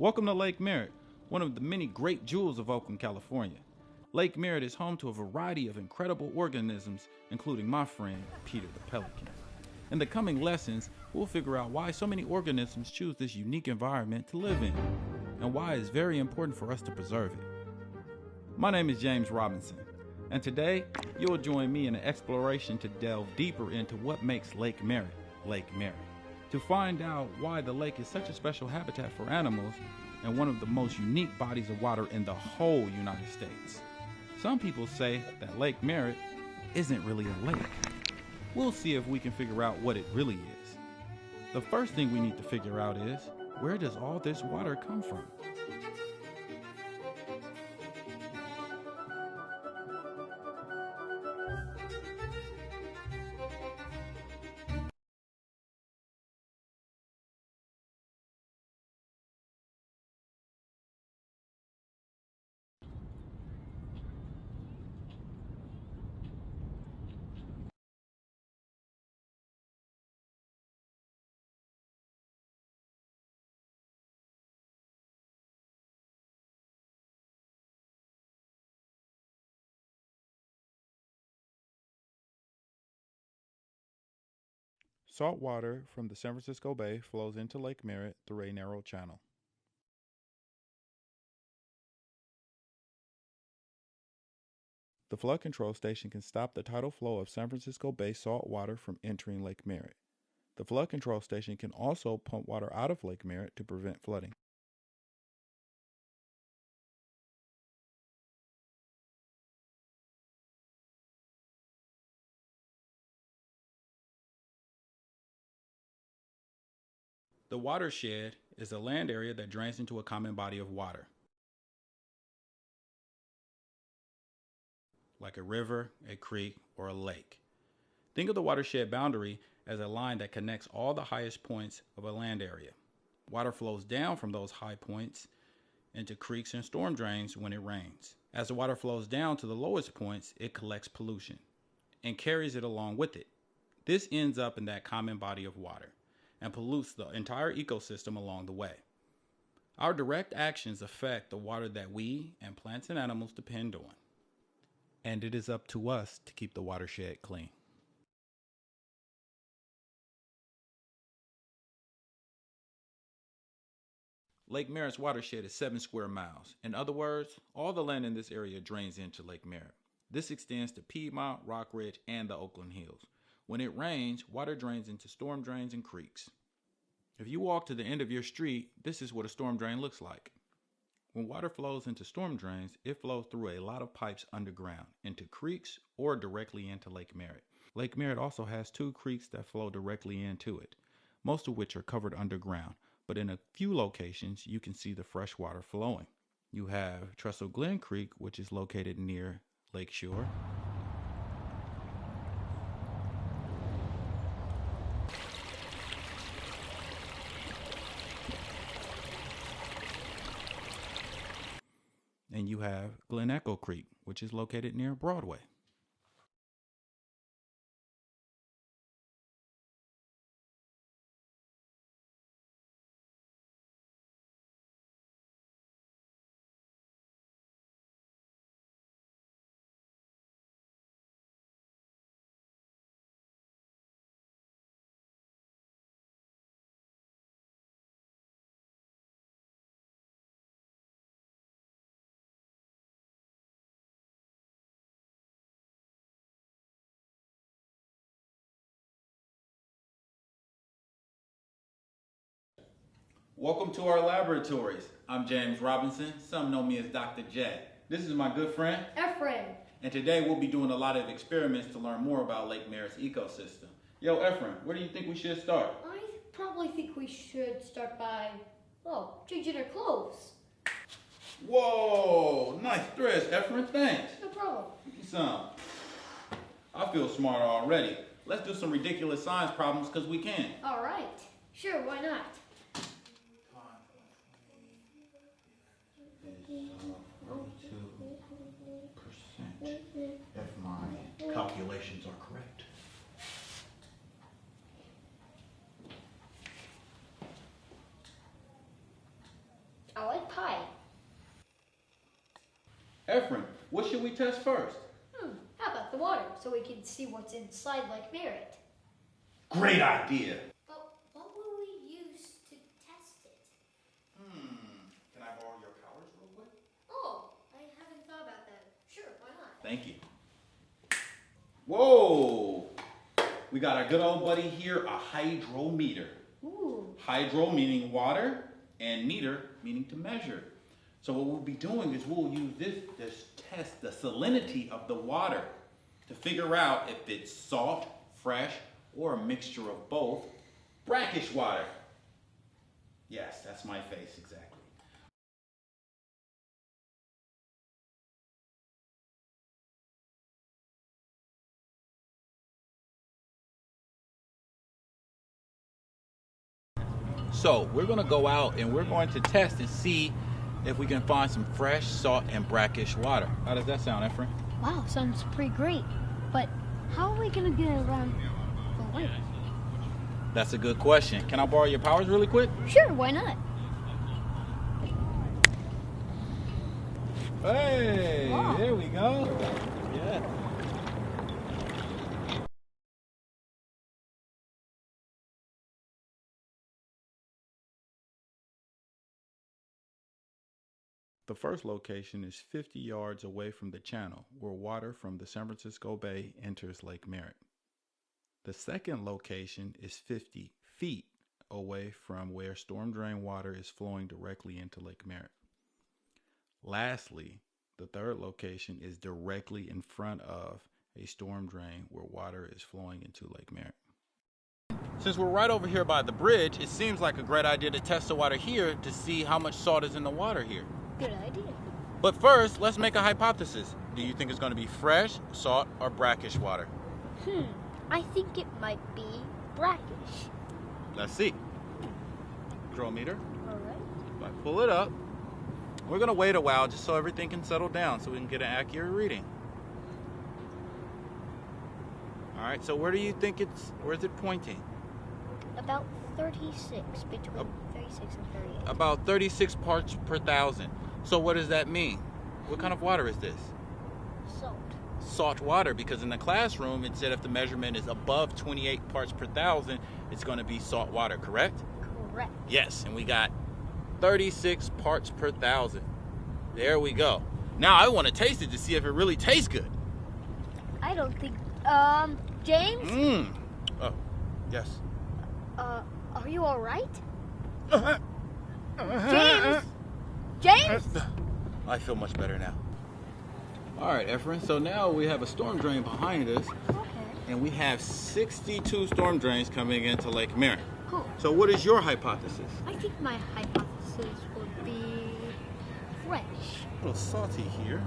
Welcome to Lake Merritt, one of the many great jewels of Oakland, California. Lake Merritt is home to a variety of incredible organisms, including my friend, Peter the Pelican. In the coming lessons, we'll figure out why so many organisms choose this unique environment to live in, and why it's very important for us to preserve it. My name is James Robinson, and today, you'll join me in an exploration to delve deeper into what makes Lake Merritt, Lake Merritt. To find out why the lake is such a special habitat for animals and one of the most unique bodies of water in the whole United States. Some people say that Lake Merritt isn't really a lake. We'll see if we can figure out what it really is. The first thing we need to figure out is, where does all this water come from? Salt water from the San Francisco Bay flows into Lake Merritt through a narrow channel. The flood control station can stop the tidal flow of San Francisco Bay salt water from entering Lake Merritt. The flood control station can also pump water out of Lake Merritt to prevent flooding. The watershed is a land area that drains into a common body of water, like a river, a creek, or a lake. Think of the watershed boundary as a line that connects all the highest points of a land area. Water flows down from those high points into creeks and storm drains when it rains. As the water flows down to the lowest points, it collects pollution and carries it along with it. This ends up in that common body of water and pollutes the entire ecosystem along the way. Our direct actions affect the water that we and plants and animals depend on. And it is up to us to keep the watershed clean. Lake Merritt's watershed is 7 square miles. In other words, all the land in this area drains into Lake Merritt. This extends to Piedmont, Rockridge, and the Oakland Hills. When it rains, water drains into storm drains and creeks. If you walk to the end of your street, this is what a storm drain looks like. When water flows into storm drains, it flows through a lot of pipes underground, into creeks, or directly into Lake Merritt. Lake Merritt also has 2 creeks that flow directly into it, most of which are covered underground, but in a few locations you can see the fresh water flowing. You have Trestle Glen Creek, which is located near Lake Shore. And you have Glen Echo Creek, which is located near Broadway. Welcome to our laboratories. I'm James Robinson. Some know me as Dr. J. This is my good friend, Ephraim. And today we'll be doing a lot of experiments to learn more about Lake Merritt's ecosystem. Yo, Ephraim, where do you think we should start? I probably think we should start by, changing our clothes. Whoa, nice dress, Ephraim, thanks. No problem. Give me some. I feel smarter already. Let's do some ridiculous science problems because we can. All right. Sure, why not? 42%, if my calculations are correct. I like pie. Efren, what should we test first? How about the water, so we can see what's inside Lake Merritt? Great idea. But what will we use to test it? Can I borrow your powers real quick? Oh, I haven't thought about that. Sure, why not? Thank you. Whoa! We got our good old buddy here, a hydrometer. Ooh. Hydro meaning water, and meter meaning to measure. So what we'll be doing is we'll use this to test the salinity of the water to figure out if it's salt, fresh, or a mixture of both. Brackish water. Yes, that's my face, exactly. So we're gonna go out and we're going to test and see if we can find some fresh, salt, and brackish water. How does that sound, Efren? Wow, sounds pretty great. But how are we gonna get around the lake? That's a good question. Can I borrow your powers really quick? Sure, why not? Hey, wow. There we go. Yeah. The first location is 50 yards away from the channel where water from the San Francisco Bay enters Lake Merritt. The second location is 50 feet away from where storm drain water is flowing directly into Lake Merritt. Lastly, the third location is directly in front of a storm drain where water is flowing into Lake Merritt. Since we're right over here by the bridge, it seems like a great idea to test the water here to see how much salt is in the water here. Good idea. But first, let's make a hypothesis. Do you think it's going to be fresh, salt, or brackish water? I think it might be brackish. Let's see. Hydrometer. All right. If I pull it up, we're going to wait a while just so everything can settle down so we can get an accurate reading. All right, so where do you think where's it pointing? About 36, between 36 and 38. About 36 parts per thousand. So what does that mean? What kind of water is this? Salt. Salt water, because in the classroom it said if the measurement is above 28 parts per thousand, it's going to be salt water, correct? Correct. Yes, and we got 36 parts per thousand. There we go. Now I want to taste it to see if it really tastes good. I don't think, James? Oh, yes. Are you all right? James? James? I feel much better now. All right, Efren, so now we have a storm drain behind us. Okay. And we have 62 storm drains coming into Lake Merritt. Cool. So what is your hypothesis? I think my hypothesis would be fresh. A little salty here.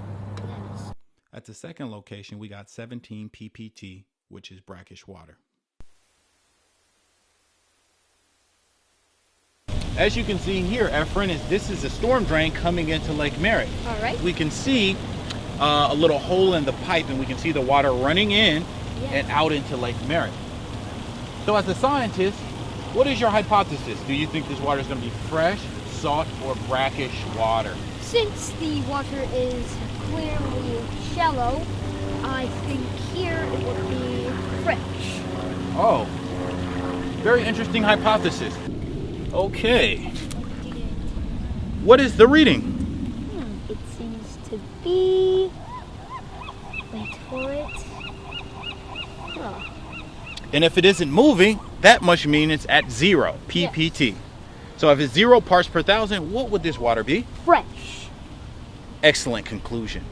Yes. At the second location, we got 17 ppt, which is brackish water. As you can see here, Efren, this is a storm drain coming into Lake Merritt. All right. We can see a little hole in the pipe, and we can see the water running in and out into Lake Merritt. So as a scientist, what is your hypothesis? Do you think this water is going to be fresh, salt, or brackish water? Since the water is clearly shallow, I think here it would be fresh. Oh, very interesting hypothesis. Okay. What is the reading? It seems to be... Wait for it. Huh. And if it isn't moving, that must mean it's at 0 ppt. Yes. So if it's 0 parts per thousand, what would this water be? Fresh. Excellent conclusion.